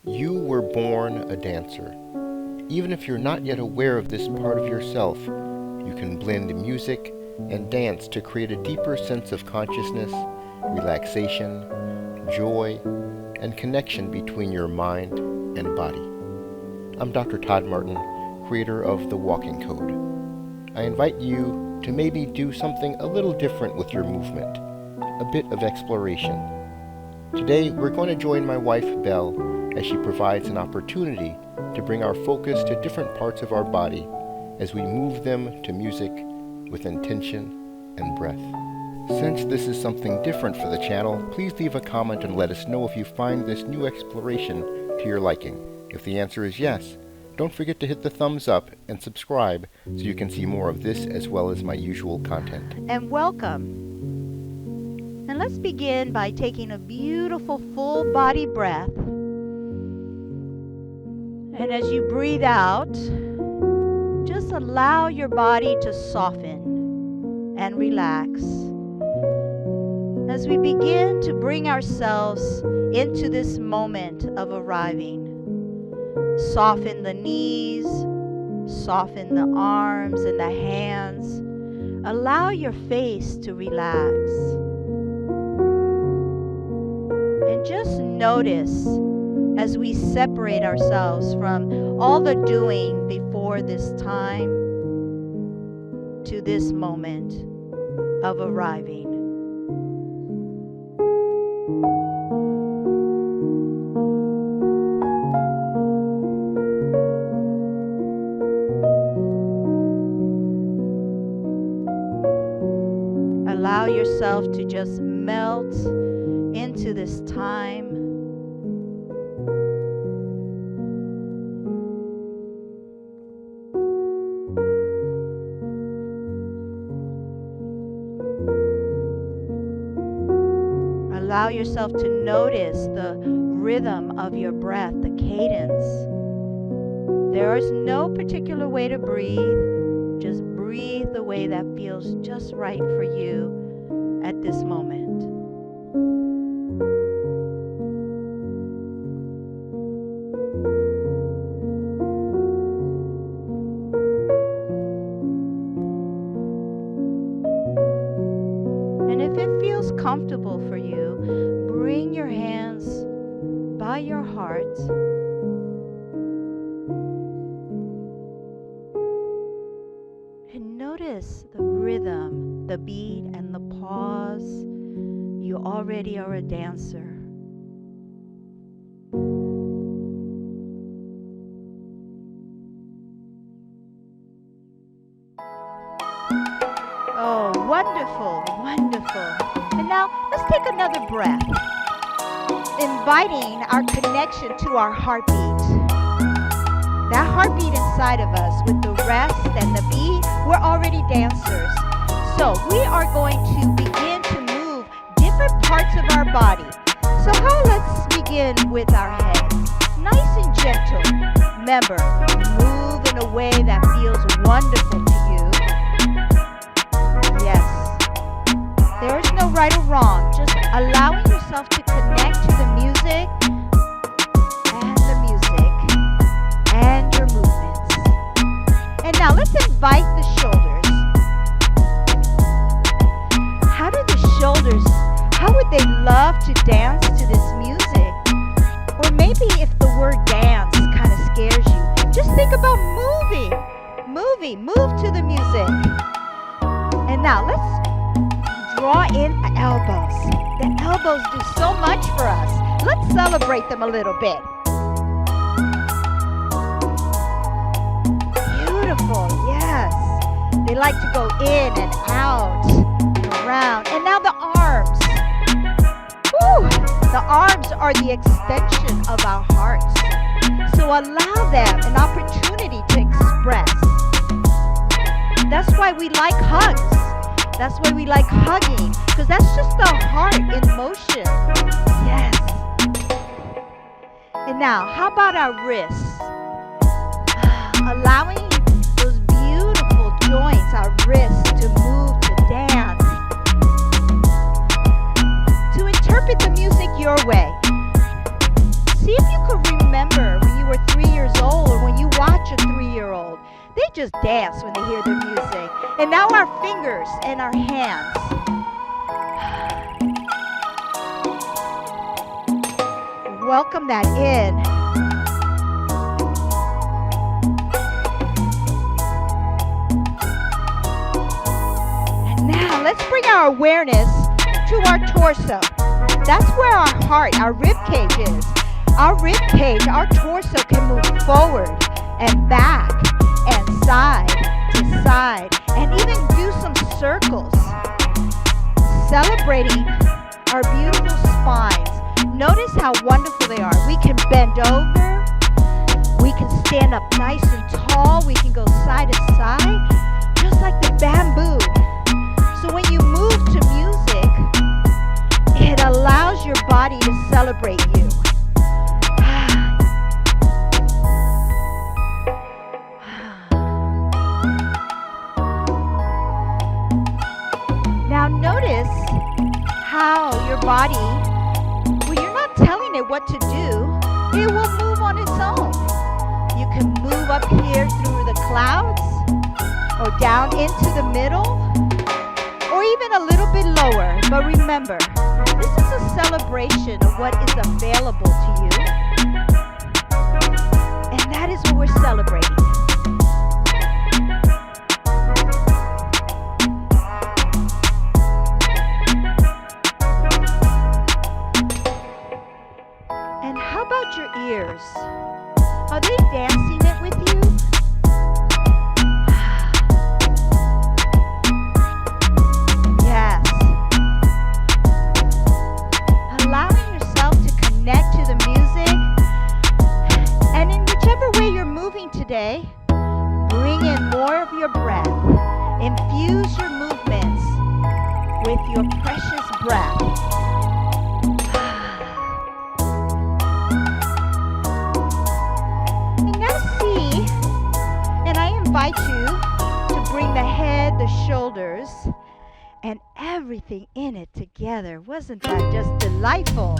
You were born a dancer. Even if you're not yet aware of this part of yourself, you can blend music and dance to create a deeper sense of consciousness, relaxation, joy, and connection between your mind and body. I'm Dr. Todd Martin, creator of The Walking Code. I invite you to maybe do something a little different with your movement, a bit of exploration. Today, we're going to join my wife, Belle, as she provides an opportunity to bring our focus to different parts of our body as we move them to music with intention and breath. Since this is something different for the channel, please leave a comment and let us know if you find this new exploration to your liking. If the answer is yes, don't forget to hit the thumbs up and subscribe so you can see more of this as well as my usual content. And welcome. And let's begin by taking a beautiful full body breath. And as you breathe out, just allow your body to soften and relax. As we begin to bring ourselves into this moment of arriving, soften the knees, soften the arms and the hands. Allow your face to relax. And just notice as we separate ourselves from all the doing before this time to this moment of arriving. Allow yourself to just melt into this time. Allow yourself to notice the rhythm of your breath, the cadence. There is no particular way to breathe. Just breathe the way that feels just right for you at this moment. And if it feels comfortable for you, bring your hands by your heart. And notice the rhythm, the beat, and the pause. You already are a dancer. Oh, wonderful, wonderful. And now let's take another breath, inviting our connection to our heartbeat. That heartbeat inside of us with the rest and the beat, we're already dancers. So we are going to begin to move different parts of our body. So let's begin with our head. Nice and gentle. Remember, move in a way that feels wonderful to you. Yes. There is no right or wrong. Just allowing yourself to connect to the music and your movements. And now let's invite the shoulders. How would they love to dance to this music? Or maybe if the word dance kind of scares you, just think about move to the music. And now let's draw in the elbows. The elbows do so much for us. Let's celebrate them a little bit. Beautiful, yes. They like to go in and out, around. And now the arms. Woo! The arms are the extension of our hearts. So allow them an opportunity to express. That's why we like hugs. That's why we like hugging, because that's just the heart in motion. Yes. And now, how about our wrists? Allowing those beautiful joints, our wrists, to move, to dance, to interpret the music your way. See if you could remember just dance when they hear the music. And now our fingers and our hands. Welcome that in. And now let's bring our awareness to our torso. That's where our heart, our rib cage is. Our rib cage, our torso can move forward and back and side to side and even do some circles. Celebrating our beautiful spines. Notice how wonderful they are. We can bend over. We can stand up nice and tall. We can go side to side, just like the bamboo. So when you move to music, it allows your body to celebrate you. Now notice how your body, when you're not telling it what to do, it will move on its own. You can move up here through the clouds, or down into the middle, or even a little bit lower. But remember, this is a celebration of what is available to you. And that is what we're celebrating. And how about your ears? Are they dancing it with you? Yes. Allowing yourself to connect to the music. And in whichever way you're moving today, bring in more of your breath. Infuse your movements with your precious breath. And now see, and I invite you to bring the head, the shoulders, and everything in it together. Wasn't that just delightful?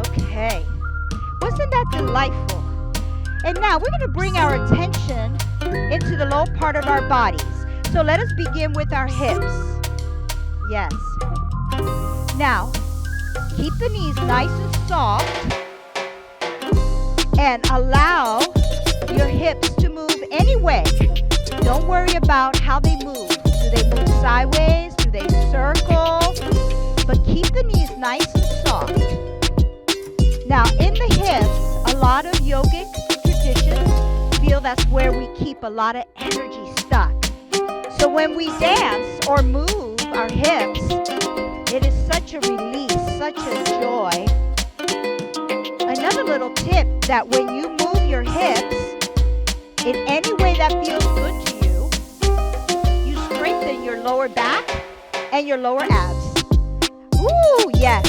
Okay, wasn't that delightful? And now we're going to bring our attention into the low part of our bodies. So let us begin with our hips. Yes. Now, keep the knees nice and soft and allow your hips to move anyway. Don't worry about how they move. Do they move sideways? Do they circle? But keep the knees nice and soft. Now, in the hips, a lot of yogic traditions feel that's where we keep a lot of energy stuck. So when we dance or move our hips, it is such a release, such a joy. Another little tip, that when you move your hips in any way that feels good to you, you strengthen your lower back and your lower abs. Ooh, yes.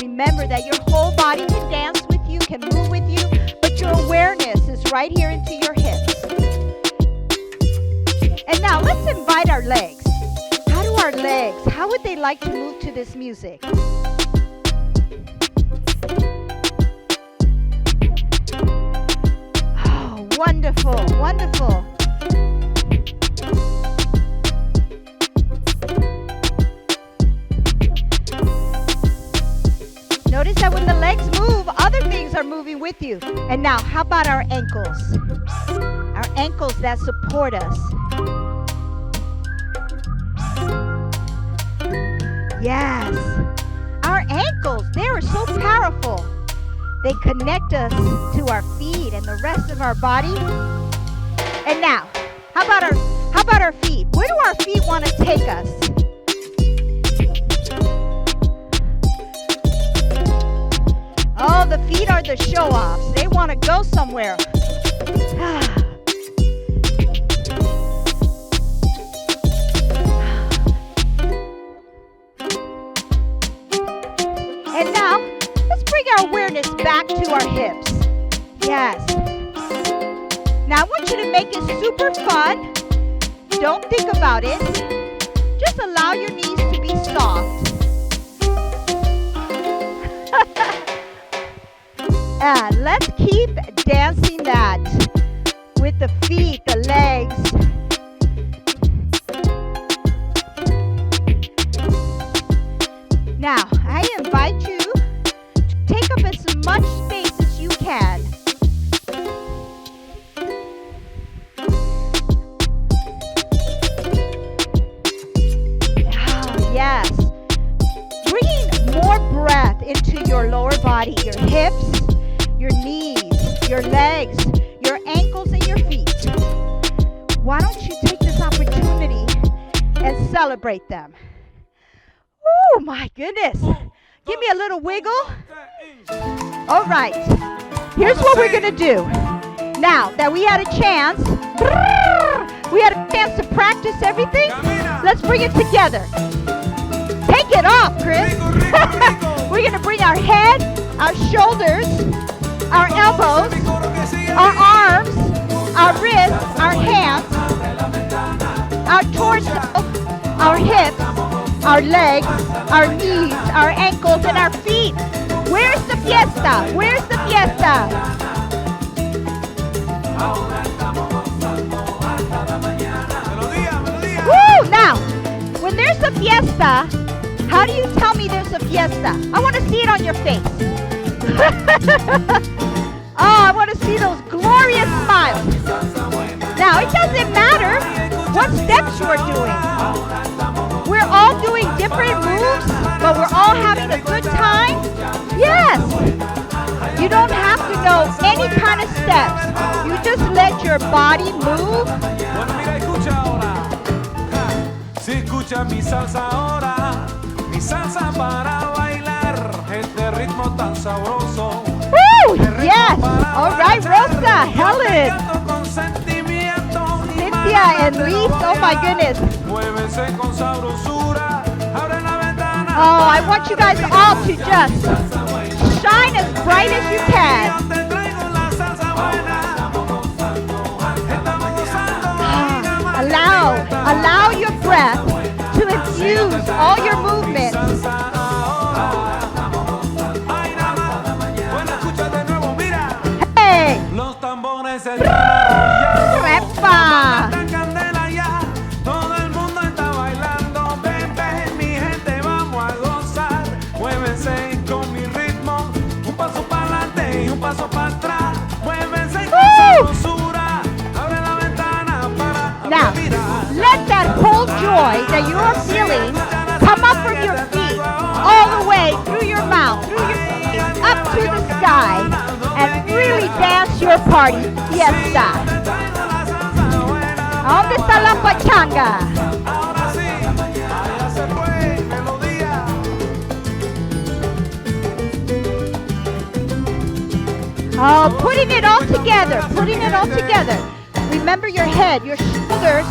Remember that your whole body can dance with you, can move with you, but your awareness is right here into your hips. And now let's invite our legs. How do our legs, how would they like to move to this music? Oh, wonderful, wonderful. Notice that when the legs move, other things are moving with you. And now, how about our ankles? Our ankles that support us. Yes. Our ankles, they are so powerful. They connect us to our feet and the rest of our body. And now, how about our feet? Where do our feet want to take us? Oh, the feet are the show-offs. They want to go somewhere. And now, let's bring our awareness back to our hips. Yes. Now, I want you to make it super fun. Don't think about it. Just allow your knees to be soft. And let's keep dancing that with the feet, the legs. Now, I invite you to take up as much space as you can. Yes. Bringing more breath into your lower body, your hips, your knees, your legs, your ankles, and your feet. Why don't you take this opportunity and celebrate them? Oh my goodness. Give me a little wiggle. All right. Here's what we're going to do. Now that we had a chance to practice everything, let's bring it together. Take it off, Chris. We're going to bring our head, our shoulders, our elbows, our arms, our wrists, our hands, our torso, our hips, our legs, our knees, our ankles, and our feet. Where's the fiesta? Where's the fiesta? Woo! Now, when there's a fiesta, how do you tell me there's a fiesta? I want to see it on your face. Oh, I want to see those glorious smiles. Now, it doesn't matter what steps you're doing. We're all doing different moves, but we're all having a good time. Yes. You don't have to know any kind of steps. You just let your body move. Si escucha mi salsa ahora, mi salsa para bailar, este ritmo tan sabroso. Woo! Yes! All right, Rosa, Helen, Cynthia, and Lise. Oh my goodness. Oh, I want you guys all to just shine as bright as you can. Allow your breath to infuse all your movements. Hey! ¡Repa! Todo el mundo está bailando, ven, ven, mi gente, vamos a gozar. Muévense con mi ritmo, un paso para adelante y un paso para atrás. Muévense con sabrosura, abre la ventana para Now, let that whole joy that you are feeling come up from your feet, all the way through your mouth, through your face, up to the sky, and really dance your party fiesta. ¿Dónde está la pachanga? ahora sí, allá se fue melodía. Oh, putting it all together, putting it all together. Remember your head, your shoulders.